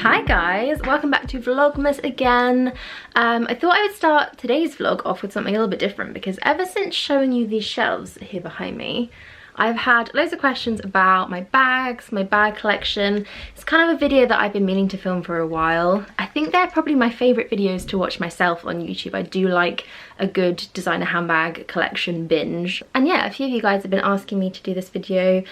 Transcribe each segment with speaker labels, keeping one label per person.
Speaker 1: Hi guys, welcome back to Vlogmas again. I thought I would start today's vlog off with something a little bit different because ever since showing you these shelves here behind me, I've had loads of questions about my bags, my bag collection. It's kind of a video that I've been meaning to film for a while. I think they're probably my favourite videos to watch myself on YouTube. I do like a good designer handbag collection binge. And yeah, a few of you guys have been asking me to do this video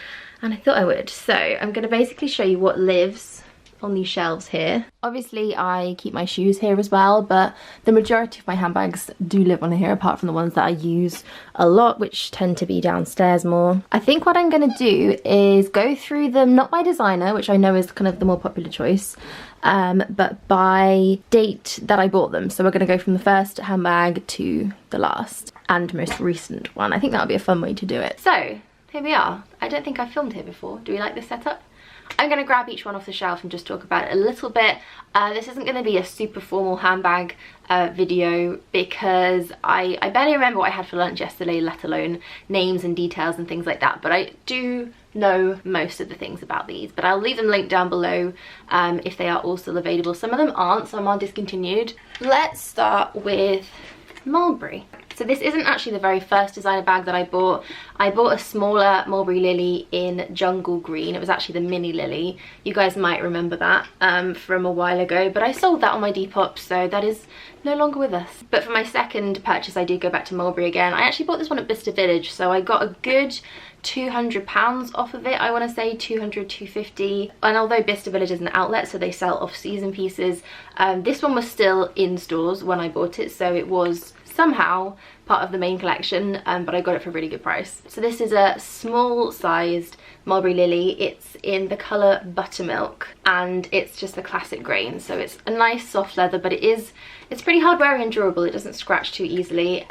Speaker 1: and I thought I would. So I'm going to basically show you what lives on these shelves here. Obviously I keep my shoes here as well, but the majority of my handbags do live on here apart from the ones that I use a lot, which tend to be downstairs more. I think what I'm gonna do is go through them, not by designer, which I know is kind of the more popular choice, but by date that I bought them. So we're gonna go from the first handbag to the last and most recent one. I think that would be a fun way to do it. So here we are. I don't think I've filmed here before. Do we like this setup? I'm going to grab each one off the shelf and just talk about it a little bit. This isn't going to be a super formal handbag video because I barely remember what I had for lunch yesterday, let alone names and details and things like that. But I do know most of the things about these, but I'll leave them linked down below if they are all still available. Some of them aren't, some are discontinued. Let's start with Mulberry. So this isn't actually the very first designer bag that I bought. I bought a smaller Mulberry Lily in jungle green. It was actually the mini Lily. You guys might remember that from a while ago, but I sold that on my Depop, so that is no longer with us. But for my second purchase, I did go back to Mulberry again. I actually bought this one at Bicester Village, so I got a good £200 off of it. I want to say 200, 250. And although Bicester Village is an outlet, so they sell off-season pieces, this one was still in stores when I bought it, so it was somehow part of the main collection, but I got it for a really good price. So this is a small sized Mulberry Lily. It's in the colour buttermilk and it's just a classic grain, so it's a nice soft leather, but it's pretty hard wearing and durable. It doesn't scratch too easily.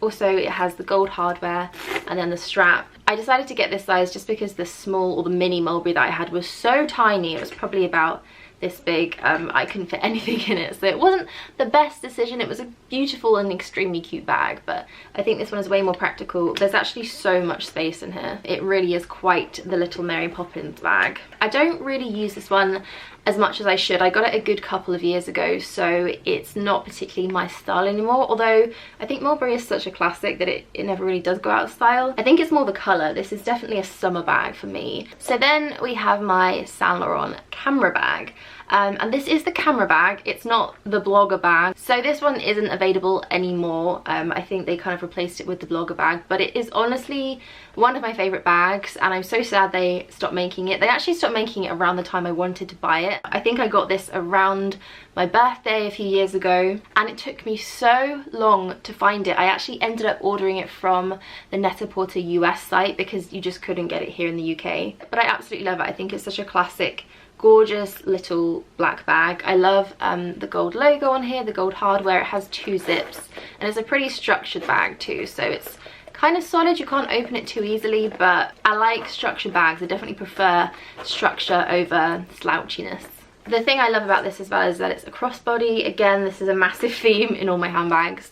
Speaker 1: Also it has the gold hardware and then the strap. I decided to get this size just because the small or the mini Mulberry that I had was so tiny. It was probably about this big. I couldn't fit anything in it, so it wasn't the best decision. It was a beautiful and extremely cute bag, but I think this one is way more practical. There's actually so much space in here. It really is quite the little Mary Poppins bag. I don't really use this one as much as I should. I got it a good couple of years ago, so it's not particularly my style anymore, although I think Mulberry is such a classic that it never really does go out of style. I think it's more the colour. This is definitely a summer bag for me. So then we have my Saint Laurent camera bag. And this is the camera bag, it's not the blogger bag. So this one isn't available anymore. I think they kind of replaced it with the blogger bag, but it is honestly one of my favourite bags and I'm so sad they stopped making it. They actually stopped making it around the time I wanted to buy it. I think I got this around my birthday a few years ago and it took me so long to find it. I actually ended up ordering it from the Net-a-Porter US site because you just couldn't get it here in the UK. But I absolutely love it. I think it's such a classic, gorgeous little black bag. I love the gold logo on here, the gold hardware. It has 2 zips and it's a pretty structured bag too, so it's kind of solid. You can't open it too easily, but I like structured bags. I definitely prefer structure over slouchiness. The thing I love about this as well is that it's a crossbody. Again, this is a massive theme in all my handbags.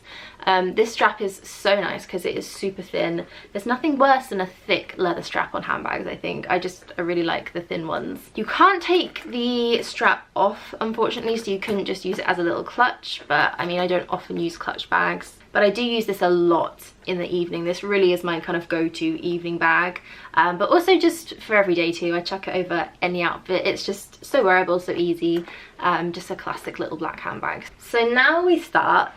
Speaker 1: This strap is so nice because it is super thin. There's nothing worse than a thick leather strap on handbags, I think. I really like the thin ones. You can't take the strap off, unfortunately, so you couldn't just use it as a little clutch, but I mean, I don't often use clutch bags. But I do use this a lot in the evening. This really is my kind of go-to evening bag, but also just for every day too. I chuck it over any outfit. It's just so wearable, so easy. Just a classic little black handbag. So now we start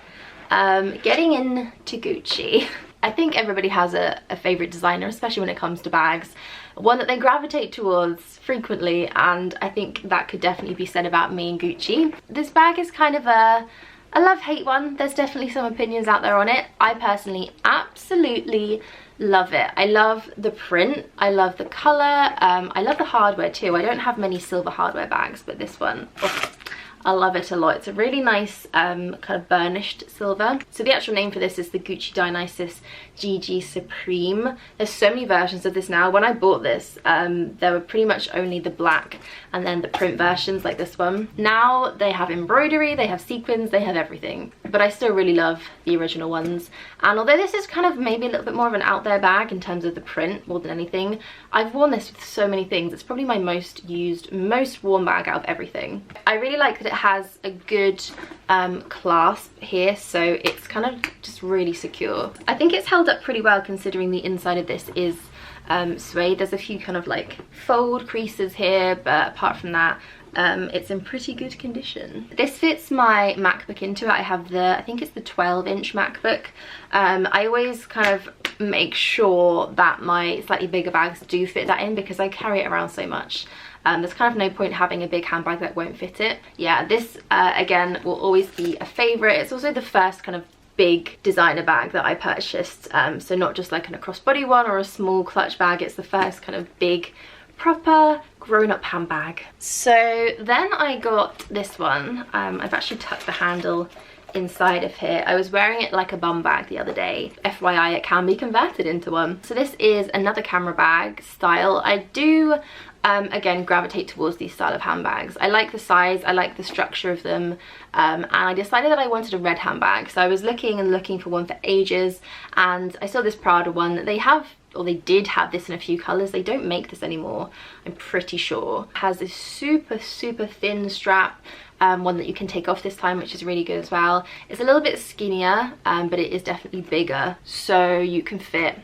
Speaker 1: getting into Gucci. I think everybody has a favourite designer, especially when it comes to bags. One that they gravitate towards frequently, and I think that could definitely be said about me and Gucci. This bag is kind of a love-hate one. There's definitely some opinions out there on it. I personally absolutely love it. I love the print, I love the colour, I love the hardware too. I don't have many silver hardware bags, but this one, oh, I love it a lot. It's a really nice kind of burnished silver. So the actual name for this is the Gucci Dionysus Gigi Supreme. There's so many versions of this now. When I bought this, there were pretty much only the black and then the print versions like this one. Now they have embroidery, they have sequins, they have everything. But I still really love the original ones. And although this is kind of maybe a little bit more of an out there bag in terms of the print more than anything, I've worn this with so many things. It's probably my most used, most worn bag out of everything. I really like that it has a good clasp here, so it's kind of just really secure. I think it's held up pretty well considering the inside of this is suede. There's a few kind of like fold creases here, but apart from that, it's in pretty good condition. This fits my MacBook into it. I have I think it's the 12-inch MacBook. I always kind of make sure that my slightly bigger bags do fit that in because I carry it around so much. There's kind of no point having a big handbag that won't fit it. Yeah, this again will always be a favorite. It's also the first kind of big designer bag that I purchased, so not just like a crossbody one or a small clutch bag. It's the first kind of big proper grown-up handbag. So then I got this one. I've actually tucked the handle inside of here. I was wearing it like a bum bag the other day. FYI, it can be converted into one. So this is another camera bag style. I do again gravitate towards these style of handbags. I like the size, I like the structure of them, and I decided that I wanted a red handbag. So I was looking for one for ages, and I saw this Prada one that they have, or they did have this in a few colours. They don't make this anymore, I'm pretty sure. It has this super thin strap, one that you can take off this time, which is really good as well. It's a little bit skinnier, but it is definitely bigger, so you can fit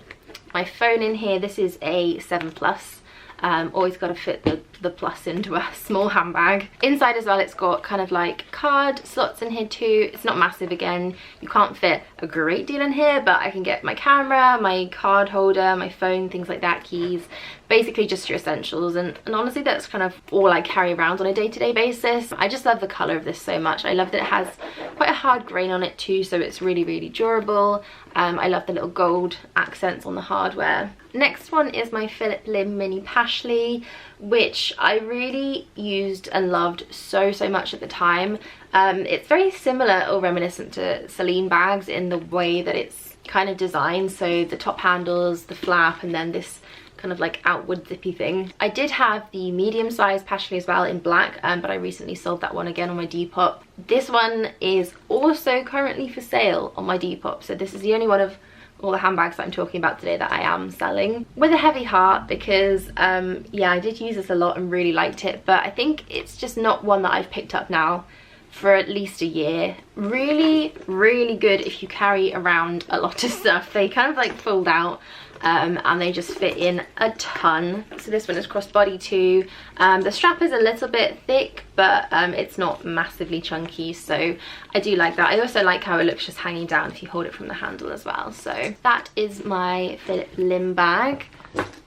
Speaker 1: my phone in here. This is a 7 Plus. Always got to fit the plus into a small handbag. Inside as well, it's got kind of like card slots in here too. It's not massive again. You can't fit a great deal in here, but I can get my camera, my card holder, my phone, things like that, keys. Basically just your essentials, and honestly that's kind of all I carry around on a day-to-day basis. I just love the colour of this so much. I love that it has quite a hard grain on it too, so it's really durable. I love the little gold accents on the hardware. Next one is my Phillip Lim Mini Pashli, which I really used and loved so much at the time. It's very similar or reminiscent to Celine bags in the way that it's kind of designed, so the top handles, the flap, and then this kind of like outward zippy thing. I did have the medium-sized Pashli as well in black, but I recently sold that one again on my Depop. This one is also currently for sale on my Depop, so this is the only one of all the handbags that I'm talking about today that I am selling. With a heavy heart, because yeah, I did use this a lot and really liked it, but I think it's just not one that I've picked up now for at least a year. Really good if you carry around a lot of stuff. They kind of like fold out, and they just fit in a ton. So this one is crossbody too. The strap is a little bit thick, but it's not massively chunky, so I do like that. I also like how it looks just hanging down if you hold it from the handle as well. So that is my Phillip Lim bag.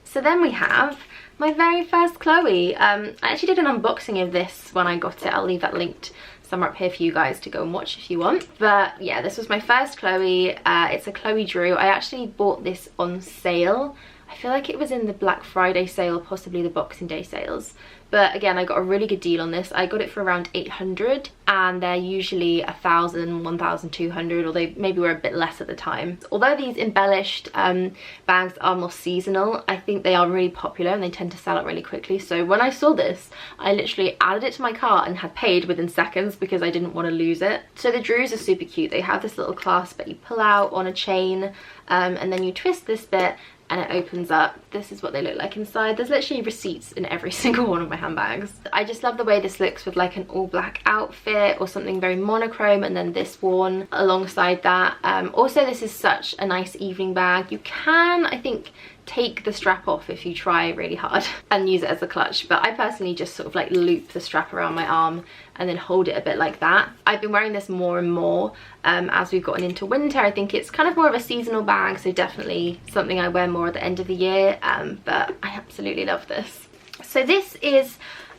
Speaker 1: So then we have my very first Chloe. I actually did an unboxing of this when I got it. I'll leave that linked somewhere up here for you guys to go and watch if you want. But yeah, this was my first Chloe. It's a Chloe Drew. I actually bought this on sale. I feel like it was in the Black Friday sale, possibly the Boxing Day sales. But again, I got a really good deal on this. I got it for around 800, and they're usually 1,000, 1,200, or they maybe were a bit less at the time. Although these embellished bags are more seasonal, I think they are really popular and they tend to sell out really quickly. So when I saw this, I literally added it to my cart and had paid within seconds because I didn't want to lose it. So the Drews are super cute. They have this little clasp that you pull out on a chain, and then you twist this bit and it opens up. This is what they look like inside. There's literally receipts in every single one of my handbags. I just love the way this looks with like an all black outfit or something very monochrome, and then this worn alongside that. Also, this is such a nice evening bag. You can, I think, take the strap off if you try really hard and use it as a clutch, but I personally just sort of like loop the strap around my arm and then hold it a bit like that. I've been wearing this more and more as we've gotten into winter. I think it's kind of more of a seasonal bag, so definitely something I wear more at the end of the year, but I absolutely love this. So this is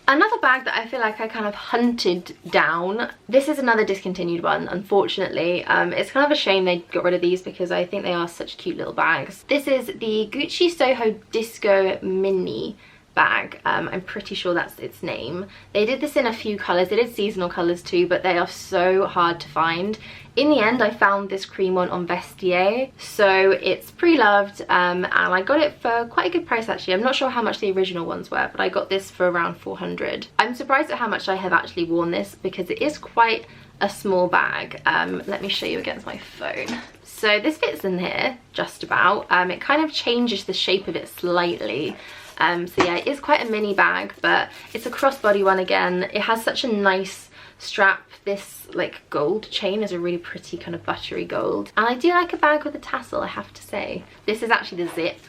Speaker 1: another bag that I feel like I kind of hunted down. This is another discontinued one, unfortunately. It's kind of a shame they got rid of these because I think they are such cute little bags. This is the Gucci Soho Disco Mini bag. I'm pretty sure that's its name. They did this in a few colours. They did seasonal colours too, but they are so hard to find. In the end, I found this cream one on Vestiaire, so it's pre-loved, and I got it for quite a good price actually. I'm not sure how much the original ones were, but I got this for around 400. I'm surprised at how much I have actually worn this because it is quite a small bag. Let me show you against my phone. So this fits in here just about. It kind of changes the shape of it slightly. So yeah, it is quite a mini bag, but it's a crossbody one again. It has such a nice strap. This like gold chain is a really pretty kind of buttery gold, and I do like a bag with a tassel, I have to say. This is actually the zip,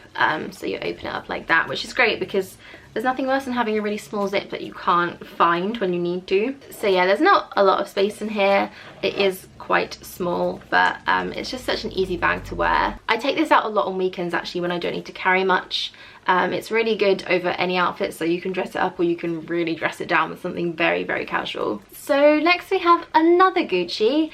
Speaker 1: so you open it up like that, which is great because there's nothing worse than having a really small zip that you can't find when you need to. So yeah, there's not a lot of space in here. It is quite small, but it's just such an easy bag to wear. I take this out a lot on weekends actually when I don't need to carry much. It's really good over any outfit, so you can dress it up or you can really dress it down with something very, very casual. So next we have another Gucci.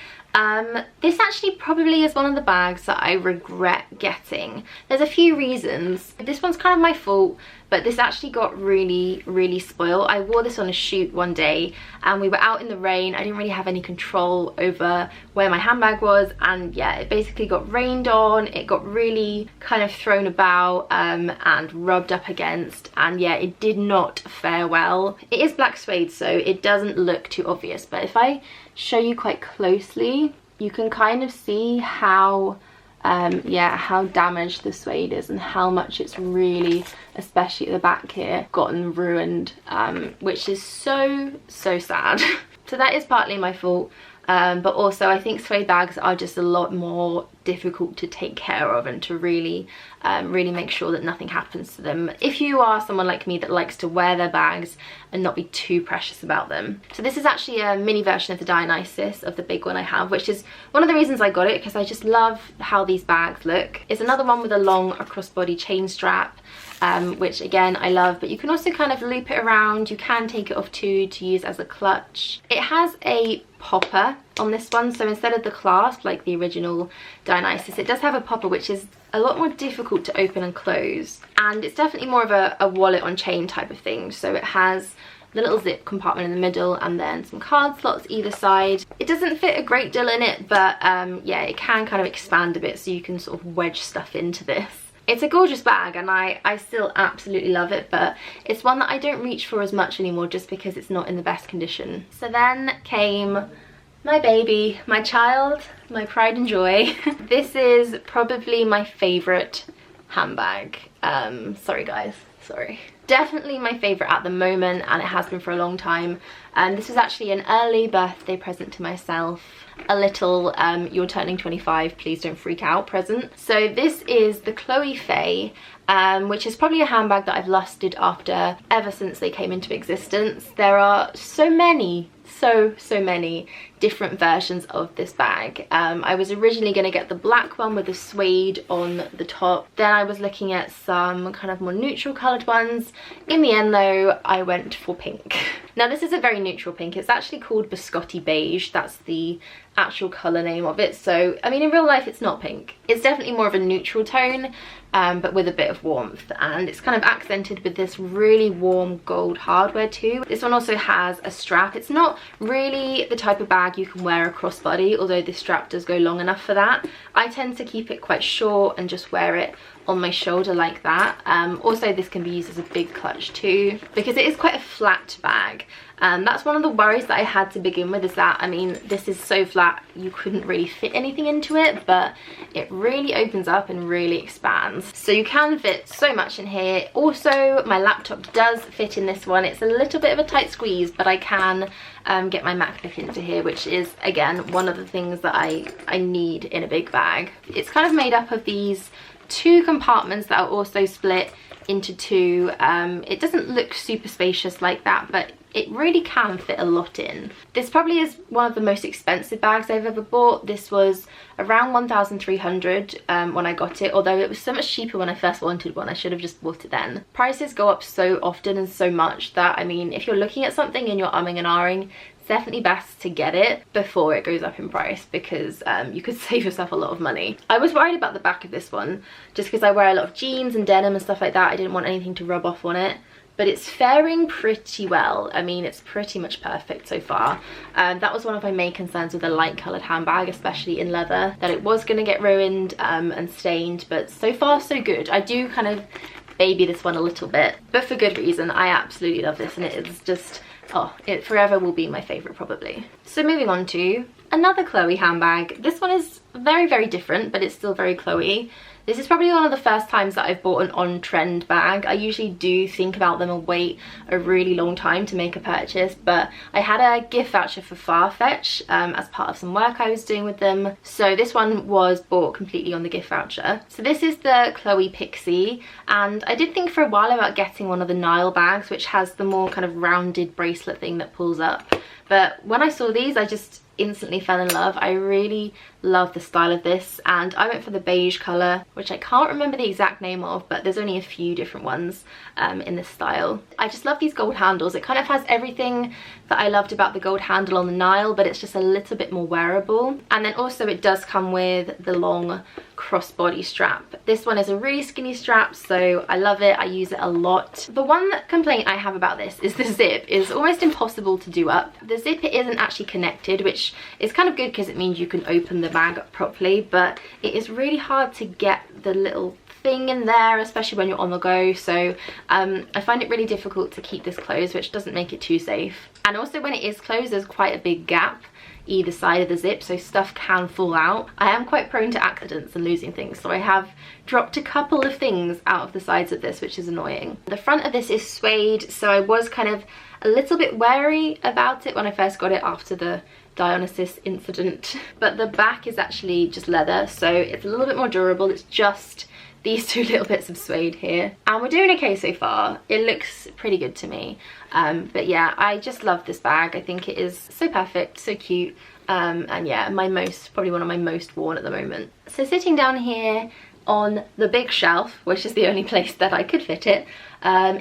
Speaker 1: This actually probably is one of the bags that I regret getting. There's a few reasons. This one's kind of my fault, but this actually got really, really spoiled. I wore this on a shoot one day and we were out in the rain. I didn't really have any control over where my handbag was, and yeah, it basically got rained on. It got really kind of thrown about and rubbed up against, and yeah, it did not fare well. It is black suede, so it doesn't look too obvious, but if I show you quite closely, you can kind of see how yeah, how damaged the suede is and how much it's really, especially at the back here, gotten ruined, which is so sad. So that is partly my fault, but also I think suede bags are just a lot more difficult to take care of and to really make sure that nothing happens to them if you are someone like me that likes to wear their bags and not be too precious about them. So this is actually a mini version of the Dionysus, of the big one I have, which is one of the reasons I got it, because I just love how these bags look. It's another one with a long crossbody chain strap, which again I love, but you can also kind of loop it around. You can take it off too to use as a clutch. It has a popper on this one, so instead of the clasp like the original Dionysus, it does have a popper, which is a lot more difficult to open and close, and it's definitely more of a wallet on chain type of thing. So it has the little zip compartment in the middle and then some card slots either side. It doesn't fit a great deal in it, but yeah, it can kind of expand a bit, so you can sort of wedge stuff into this. It's a gorgeous bag and I still absolutely love it, but it's one that I don't reach for as much anymore just because it's not in the best condition. So then came my baby, my child, my pride and joy. This is probably my favourite handbag. Sorry guys, sorry. Definitely my favourite at the moment, and it has been for a long time. And this was actually an early birthday present to myself. A little you're turning 25, please don't freak out present. So this is the Chloe Faye, which is probably a handbag that I've lusted after ever since they came into existence. There are so many different versions of this bag. I was originally going to get the black one with the suede on the top. Then I was looking at some kind of more neutral coloured ones. In the end though, I went for pink. Now this is a very neutral pink. It's actually called Biscotti Beige. That's the actual colour name of it. So I mean, in real life it's not pink. It's definitely more of a neutral tone, but with a bit of warmth, and it's kind of accented with this really warm gold hardware too. This one also has a strap. It's not really the type of bag you can wear a crossbody, although this strap does go long enough for that. I tend to keep it quite short and just wear it on my shoulder like that. Also this can be used as a big clutch too, because it is quite a flat bag. That's one of the worries that I had to begin with, is that, I mean, this is so flat you couldn't really fit anything into it, but it really opens up and really expands. So you can fit so much in here. Also, my laptop does fit in this one. It's a little bit of a tight squeeze, but I can get my MacBook into here, which is, again, one of the things that I need in a big bag. It's kind of made up of these two compartments that are also split into two. It doesn't look super spacious like that, but it really can fit a lot in. This probably is one of the most expensive bags I've ever bought. This was around 1,300 when I got it, although it was so much cheaper when I first wanted one. I should have just bought it then. Prices go up so often and so much that, I mean, if you're looking at something and you're umming and ahhing, it's definitely best to get it before it goes up in price, because you could save yourself a lot of money. I was worried about the back of this one just because I wear a lot of jeans and denim and stuff like that. I didn't want anything to rub off on it, but it's faring pretty well. I mean, it's pretty much perfect so far. That was one of my main concerns with a light coloured handbag, especially in leather, that it was going to get ruined and stained, but so far so good. I do kind of baby this one a little bit, but for good reason. I absolutely love this, and it is just, oh, it forever will be my favourite probably. So moving on to another Chloe handbag. This one is very, very different, but it's still very Chloe. This is probably one of the first times that I've bought an on-trend bag. I usually do think about them and wait a really long time to make a purchase, but I had a gift voucher for Farfetch as part of some work I was doing with them. So this one was bought completely on the gift voucher. So this is the Chloe Pixie, and I did think for a while about getting one of the Nile bags, which has the more kind of rounded bracelet thing that pulls up. But when I saw these, I just instantly fell in love. I really love the style of this, and I went for the beige colour, which I can't remember the exact name of, but there's only a few different ones in this style. I just love these gold handles. It kind of has everything that I loved about the gold handle on the Nile, but it's just a little bit more wearable. And then also it does come with the long crossbody strap. This one is a really skinny strap, so I love it. I use it a lot. The one complaint I have about this is the zip is almost impossible to do up. The zip isn't actually connected, which is kind of good because it means you can open the bag up properly, but it is really hard to get the little thing in there, especially when you're on the go. So I find it really difficult to keep this closed, which doesn't make it too safe. And also when it is closed, there's quite a big gap either side of the zip, so stuff can fall out. I am quite prone to accidents and losing things, so I have dropped a couple of things out of the sides of this, which is annoying. The front of this is suede, so I was kind of a little bit wary about it when I first got it after the Dionysus incident, but the back is actually just leather, so it's a little bit more durable. It's just these two little bits of suede here, and we're doing okay so far. It looks pretty good to me, but yeah, I just love this bag. I think it is so perfect, so cute, and yeah, probably one of my most worn at the moment. So sitting down here on the big shelf, which is the only place that I could fit it,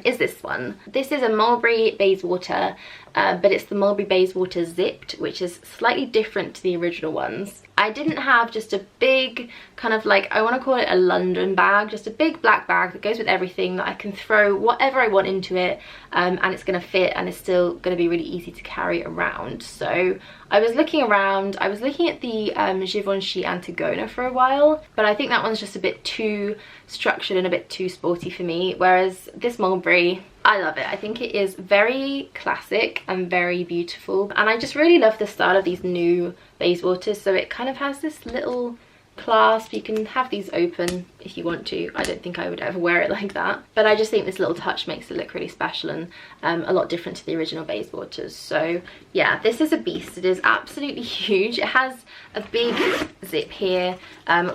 Speaker 1: is this one. This is a Mulberry Bayswater, but it's the Mulberry Bayswater zipped, which is slightly different to the original ones. I didn't have just a big kind of like, I want to call it a London bag, just a big black bag that goes with everything, that I can throw whatever I want into it, and it's going to fit, and it's still going to be really easy to carry around. So I was looking around, I was looking at the Givenchy Antigona for a while, but I think that one's just a bit too structured and a bit too sporty for me, whereas this Mulberry, I love it. I think it is very classic and very beautiful, and I just really love the style of these new Bayswaters. So it kind of has this little clasp. You can have these open if you want to. I don't think I would ever wear it like that, but I just think this little touch makes it look really special and a lot different to the original Bayswaters. So yeah, this is a beast. It is absolutely huge. It has a big zip here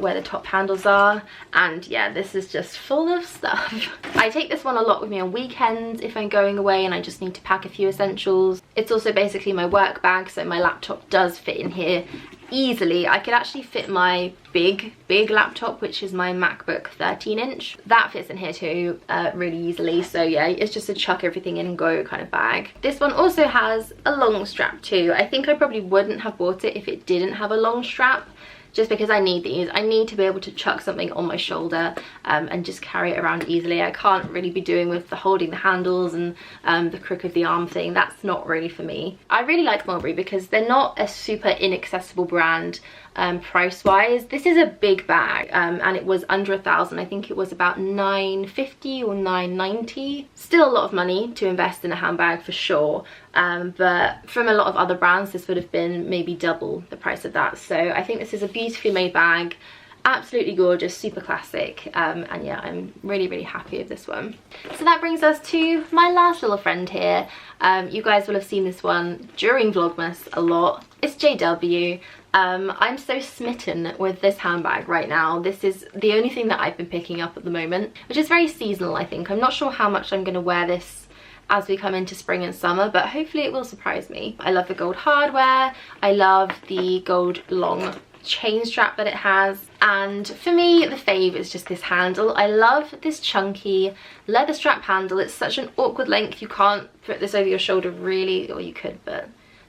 Speaker 1: where the top handles are, and yeah, this is just full of stuff. I take this one a lot with me on weekends if I'm going away and I just need to pack a few essentials. It's also basically my work bag, so my laptop does fit in here easily. I could actually fit my big laptop, which is my MacBook 13-inch. That fits in here too really easily. So yeah, it's just a chuck everything in and go kind of bag. This one also has a long strap too. I think I probably wouldn't have bought it if it didn't have a long strap, just because I need these. I need to be able to chuck something on my shoulder and just carry it around easily. I can't really be doing with the holding the handles and the crook of the arm thing. That's not really for me. I really like Mulberry because they're not a super inaccessible brand price wise. This is a big bag and it was under $1,000. I think it was about $950 or $990. Still a lot of money to invest in a handbag for sure, but from a lot of other brands this would have been maybe double the price of that. So I think this is a beautifully made bag, absolutely gorgeous, super classic, and yeah, I'm really happy with this one. So that brings us to my last little friend here. You guys will have seen this one during Vlogmas a lot. It's JW. I'm so smitten with this handbag right now. This is the only thing that I've been picking up at the moment, which is very seasonal, I think. I'm not sure how much I'm going to wear this as we come into spring and summer, but hopefully it will surprise me. I love the gold hardware. I love the gold long chain strap that it has, and for me the fave is just this handle. I love this chunky leather strap handle. It's such an awkward length. You can't put this over your shoulder really, or you could, but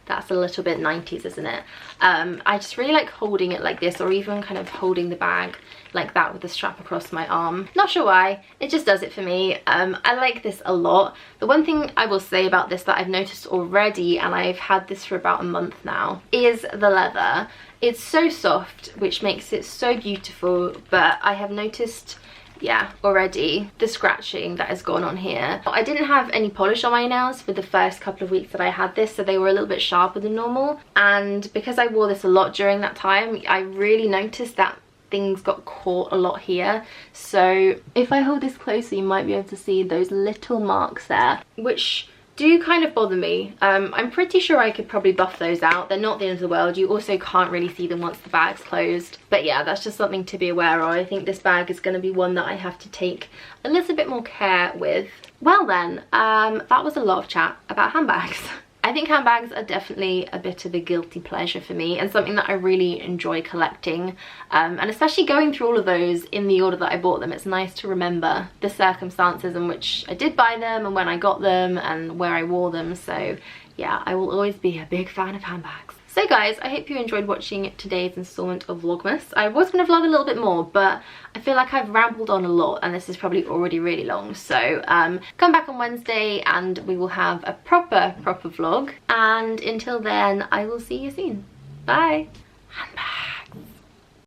Speaker 1: That's a little bit 90s, isn't it? I just really like holding it like this, or even kind of holding the bag like that with the strap across my arm. Not sure why, it just does it for me. I like this a lot. The one thing I will say about this that I've noticed already, and I've had this for about a month now, is the leather. It's so soft, which makes it so beautiful, but I have noticed, yeah, already the scratching that has gone on here. I didn't have any polish on my nails for the first couple of weeks that I had this, so they were a little bit sharper than normal, and because I wore this a lot during that time, I really noticed that things got caught a lot here. So if I hold this closer, you might be able to see those little marks there, which do kind of bother me. I'm pretty sure I could probably buff those out. They're not the end of the world. You also can't really see them once the bag's closed. But yeah, that's just something to be aware of. I think this bag is going to be one that I have to take a little bit more care with. Well then, that was a lot of chat about handbags. I think handbags are definitely a bit of a guilty pleasure for me, and something that I really enjoy collecting, and especially going through all of those in the order that I bought them. It's nice to remember the circumstances in which I did buy them and when I got them and where I wore them. So yeah, I will always be a big fan of handbags. So guys, I hope you enjoyed watching today's installment of Vlogmas. I was going to vlog a little bit more, but I feel like I've rambled on a lot and this is probably already really long. So come back on Wednesday and we will have a proper vlog. And until then, I will see you soon. Bye. Handbag.